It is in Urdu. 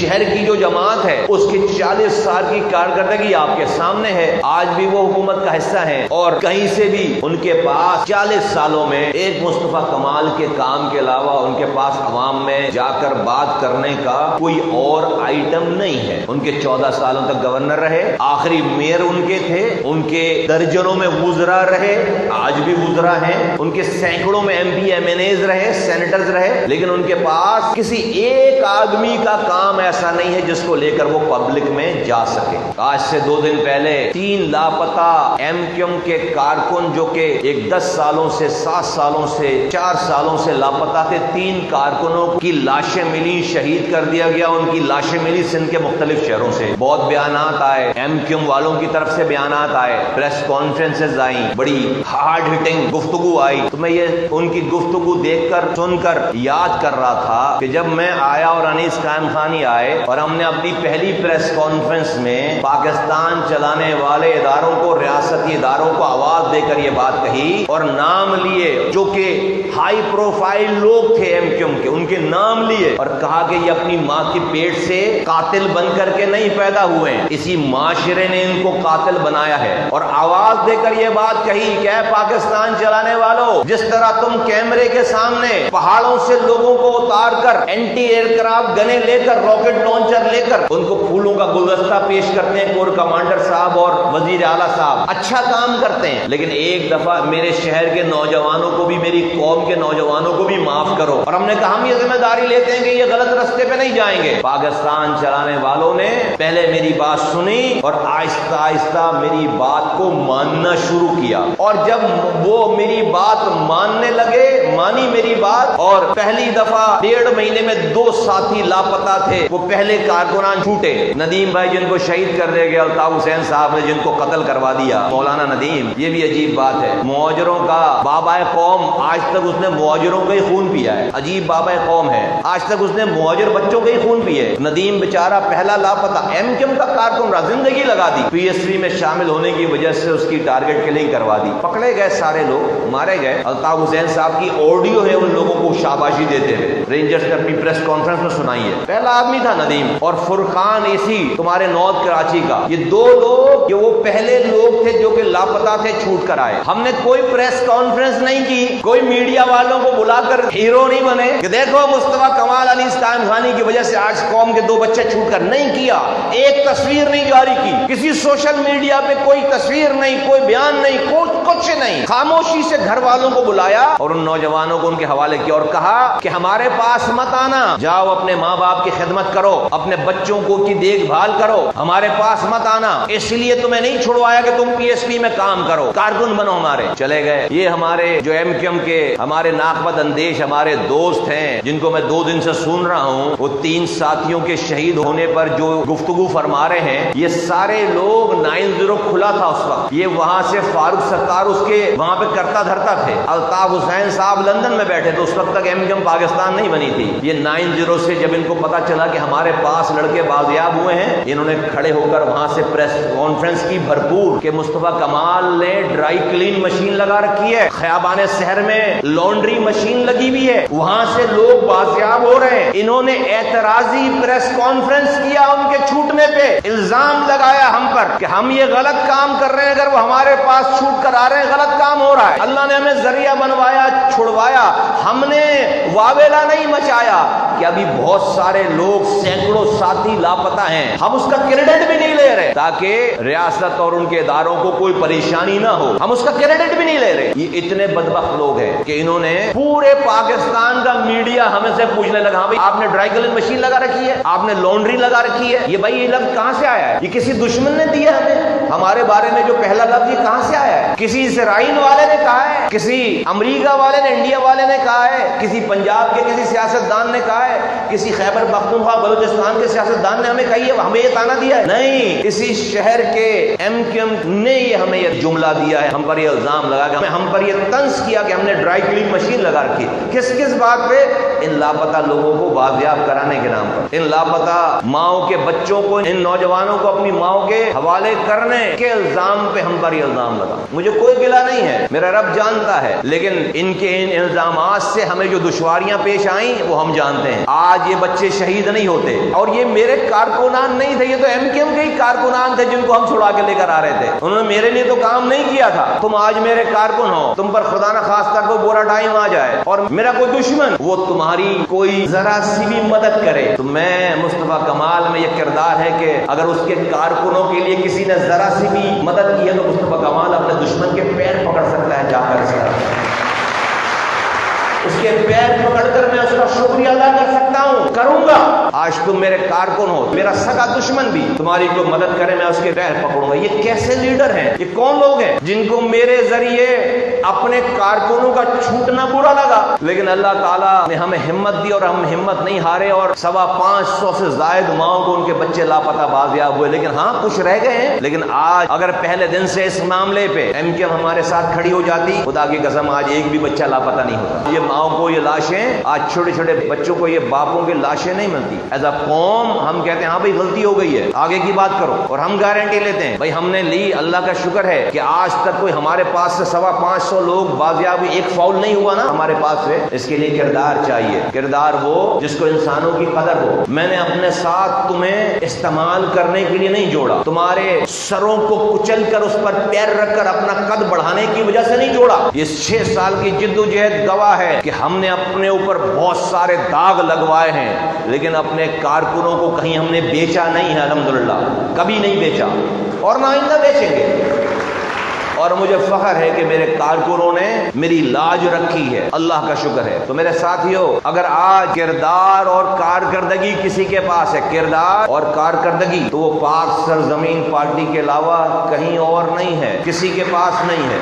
شہر کی جو جماعت ہے اس کی 40 سال کی کارکردگی آپ کے سامنے ہے. آج بھی وہ حکومت کا حصہ ہیں اور کہیں سے بھی ان کے پاس 40 سالوں میں ایک مصطفیٰ کمال کے کام کے علاوہ ان کے پاس عوام میں جا کر بات کرنے کا کوئی اور آئٹم نہیں ہے. ان کے 14 سالوں تک گورنر رہے, آخری میئر ان کے تھے, ان کے درجنوں میں وزراء رہے, آج بھی وزراء ہیں, ان کے سینکڑوں میں M P M N As رہے, سینیٹرز رہے, لیکن ان کے پاس کسی ایک آدمی کا کام ایسا نہیں ہے جس کو لے کر وہ پبلک میں جا سکے. آج سے 2 دن پہلے 3 لاپتہ ایم کیو ایم کے کارکن جو کہ ایک 10 سالوں سے 7 سالوں سے 4 سالوں سے لاپتہ تھے, 3 کارکنوں کی لاشیں ملی, شہید کر دیا گیا. ان کی لاشیں ملی سندھ کے مختلف شہروں سے. بہت بیانات آئے, ایم کیو ایم والوں کی طرف سے بیانات آئے, پریس کانفرنسز آئیں, بڑی ہارڈ ہٹنگ گفتگو آئی. تو میں یہ ان کی گفتگو دیکھ کر سن کر یاد کر رہا تھا کہ جب میں آیا اور انیس قائم خانی آئے اور ہم نے اپنی پہلی پریس کانفرنس میں پاکستان چلانے والے اداروں کو, ریاستی اداروں کو آواز دے کر یہ بات کہی اور نام لیے جو کہ ہائی پروفائل لوگ تھے ایم کیو ایم کے, ان کے نام لیے اور کہا کہ یہ اپنی ماں کی پیٹ سے قاتل بن کر کے نہیں پیدا ہوئے ہیں, اسی معاشرے نے ان کو قاتل بنایا ہے. اور آواز دے کر یہ بات کہی کہ اے پاکستان چلانے والوں, جس طرح تم کیمرے کے سامنے پہاڑوں سے لوگوں کو اتار کر اینٹی ایئر کرافٹ گنے لے کر, راکٹ لانچر لے کر ان کو پھولوں کا گلدستہ پیش کرتے ہیں, کور کمانڈر صاحب اور وزیر اعلیٰ صاحب اچھا کام کرتے ہیں, لیکن ایک دفعہ میرے شہر کے نوجوانوں کو بھی, میری قوم کے نوجوانوں کو بھی معاف کرو. اور ہم نے کہا ہم یہ ذمہ داری لیتے ہیں کہ یہ غلط راستے پہ نہیں جائیں گے. پاکستان چلانے والوں نے پہلے میری بات سنی اور آہستہ آہستہ میری بات کو ماننا شروع کیا, اور جب وہ میری بات ماننے لگے, مانی میری بات, اور پہلی دفعہ 1.5 مہینے میں 2 ساتھی لاپتہ تھے, وہ پہلے کارکنان چھوٹے. ندیم بھائی جن کو شہید کر دیا گیا, الطاف حسین صاحب نے جن کو قتل کروا دیا, مولانا ندیم, یہ بھی عجیب بات ہے. مہاجروں کا بابا قوم, آج تک اس نے مہاجروں کا ہی خون پیا ہے. عجیب بابا قوم ہے, آج تک اس نے مہاجر بچوں کا ہی خون پیے. ندیم بیچارہ پہلا لاپتہ ایم کیو ایم کا کارکن رہا, زندگی لگا دی. پی ایس سی میں شامل ہونے کی وجہ سے اس کی ٹارگٹ کلنگ کروا دی, پکڑے گئے سارے لوگ, مارے گئے. الطاف حسین صاحب کی آڈیو ہے ان لوگوں کو شاباشی دیتے ہوئے, رینجرز نے اپنی پریس کانفرنس میں سنائی ہے. پہلا آدمی تھا ندیم, اور فرقان ایسی تمہارے نارتھ کراچی کا, یہ 2 لوگ یہ وہ پہلے لوگ تھے جو کہ لاپتہ تھے, چھوٹ کر آئے. ہم نے کوئی پریس کانفرنس نہیں کی, کوئی میڈیا والوں کو بلا کر ہیرو نہیں بنے کہ دیکھو مصطفیٰ کمال علی قائم خانی کی وجہ سے آج قوم کے 2 بچے چھوٹ کر, نہیں کیا. ایک تصویر نہیں جاری کی, کسی سوشل میڈیا پہ کوئی تصویر نہیں, کوئی بیان نہیں, کچھ نہیں. خاموشی سے گھر والوں کو بلایا اور ان نوجوانوں کو ان کے حوالے کیا اور کہا کہ ہمارے پاس مت آنا, جاؤ اپنے ماں باپ کی خدمت کرو, اپنے بچوں کو کی دیکھ بھال کرو, ہمارے پاس مت آنا, اس لیے تمہیں نہیں چھڑوایا کہ تم پی ایس پی میں کام کرو, کارکن بنو ہمارے. چلے گئے. یہ ہمارے جو ایم کیو ایم کے ہمارے ناقبت اندیش ہمارے دوست ہیں, جن کو میں 2 دن سے سن رہا ہوں, وہ 3 ساتھیوں کے شہید ہونے پر جو گفتگو فرما رہے ہیں, یہ سارے لوگ 90 کھلا تھا اس وقت, یہ وہاں سے فاروق ستار اس کے وہاں پہ کرتا دھرتا تھے. الطاف حسین صاحب لندن میں بیٹھے تو اس وقت تک ایم کیو ایم پاکستان نہیں بنی تھی. یہ 90 سے جب ان کو پتا چلا کہ ہمارے پاس لڑکے بازیاب ہوئے ہیں, انہوں نے کھڑے ہو کر وہاں سے پریس کانفرنس کی بھرپور کہ مصطفیٰ کمال نے ڈرائی کلین مشین لگا رکھی ہے, خیابان شہر میں لانڈری مشین لگی ہوئی ہے, وہاں سے لوگ بازیاب ہو رہے ہیں. انہوں نے اعتراضی پریس کانفرنس کیا, ان کے چھوٹنے پہ الزام لگایا ہم پر کہ ہم یہ غلط کام کر رہے ہیں, اگر وہ ہمارے پاس چھوٹ کر آ رہے ہیں غلط کام ہو رہا ہے. اللہ نے ہمیں ذریعہ بنوایا, چھڑوایا, ہم نے واویلا نہیں مچایا کہ ابھی بہت سارے لوگ, سینکڑوں ساتھی لاپتہ ہیں, ہم اس کا کریڈٹ بھی نہیں لے رہے تاکہ ریاست اور ان کے اداروں کو کوئی پریشانی نہ ہو, ہم اس کا کریڈٹ بھی نہیں لے رہے. یہ اتنے بدبخت لوگ ہیں کہ انہوں نے پورے پاکستان کا میڈیا ہمیں سے پوچھنے لگا, بھائی آپ نے ڈرائی کلین مشین لگا رکھی ہے, آپ نے لانڈری لگا رکھی ہے, یہ بھائی یہ لفظ کہاں سے آیا ہے, یہ کسی دشمن نے دیا ہمیں, ہمارے بارے میں جو پہلا لفظ یہ کہاں سے آیا ہے, کسی اسرائیل والے نے کہا ہے, کسی امریکہ والے نے, انڈیا والے نے کہا ہے, کسی پنجاب کے کسی سیاستدان نے کہا ہے, کسی خیبر پختونخوا بلوچستان کے سیاستدان نے ہمیں کہی ہے, ہمیں یہ تانا دیا ہے؟ نہیں, اسی شہر کے ایم کیو ایم نے یہ ہمیں یہ جملہ دیا ہے, ہم پر یہ الزام لگا کہ ہم پر یہ طنز کیا کہ ہم نے ڈرائی کلین مشین لگا رکھی. کس بات پہ؟ ان لاپتہ لوگوں کو بازیاب کرانے کے نام پر, ان لاپتہ ماؤں کے بچوں کو, ان نوجوانوں کو اپنی ماؤں کے حوالے کرنے کے الزام پہ ہم پر یہ الزام لگا. مجھے کوئی گلہ نہیں ہے, میرا رب جانتا ہے, لیکن ان کے ان الزامات سے ہمیں جو دشواریاں پیش آئیں وہ ہم جانتے ہیں. آج آج یہ بچے شہید نہیں ہوتے. اور یہ میرے کارکنان نہیں تھے, یہ تو MKM کے ہی کارکنان تھے جن کو ہم چھڑا کے لے کر آ رہے تھے. انہوں نے میرے لیے تو کام نہیں کیا تھا. تم آج میرے کارکن ہو, تم پر خدا نہ خواستہ کو برا ٹائم آ جائے اور میرا کوئی دشمن وہ تمہاری کوئی ذرا سی بھی مدد کرے, تو میں مصطفیٰ کمال میں یہ کردار ہے کہ اگر اس کے کارکنوں کے لیے کسی نے ذرا سی بھی مدد کی ہے تو مصطفیٰ کمال اپنے دشمن کے پیر پکڑ سکتا ہے, جا کر اس کے پیر پکڑ کر میں اس کا شکریہ ادا کر سکتا ہوں, کروں گا. آج تم میرے کارکن ہو, میرا سگا دشمن بھی تمہاری جو مدد کرے میں اس کے پیر پکڑوں گا. یہ کیسے لیڈر ہیں, یہ کون لوگ ہیں جن کو میرے ذریعے اپنے کارکنوں کا چھوٹنا برا لگا, لیکن اللہ تعالیٰ نے ہمیں ہمت دی اور ہم ہمت نہیں ہارے, اور 550 سے زائد ماؤں کو ان کے بچے لاپتہ بازیاب ہوئے. لیکن ہاں کچھ رہ گئے ہیں. لیکن آج اگر پہلے دن سے اس معاملے پہ MKM ہمارے ساتھ کھڑی ہو جاتی, خدا کی قسم آج ایک بھی بچہ لاپتہ نہیں ہوتا. یہ ماؤں کو یہ لاشیں, آج چھوٹے چھوٹے بچوں کو یہ باپوں کی لاشیں نہیں ملتی. ایز اے قوم ہم کہتے ہیں ہاں بھائی غلطی ہو گئی ہے, آگے کی بات کرو, اور ہم گارنٹی لیتے ہیں بھائی ہم نے لی. اللہ کا شکر ہے کہ آج تک کوئی ہمارے پاس سے 550 لوگ بازیاب, ایک فاؤل نہیں ہوا نا ہمارے پاس سے. اس کے لیے کردار چاہیے, کردار وہ جس کو انسانوں کی قدر ہو. میں نے اپنے ساتھ تمہیں استعمال کرنے کے لیے نہیں جوڑا, تمہارے سروں کو کچل کر اس پر پیر رکھ کر اپنا قد بڑھانے کی وجہ سے نہیں جوڑا. یہ 6 سال کی جدوجہد گواہ ہے کہ ہم نے اپنے اوپر بہت سارے داغ لگوائے ہیں, لیکن اپنے کارکنوں کو کہیں ہم نے بیچا نہیں ہے. الحمدللہ کبھی نہیں بیچا اور نہ آئندہ بیچیں گے. اور مجھے فخر ہے کہ میرے کارکنوں نے میری لاج رکھی ہے, اللہ کا شکر ہے. تو میرے ساتھیو, اگر آج کردار اور کارکردگی کسی کے پاس ہے, کردار اور کارکردگی, تو وہ پاک سرزمین پارٹی کے علاوہ کہیں اور نہیں ہے, کسی کے پاس نہیں ہے.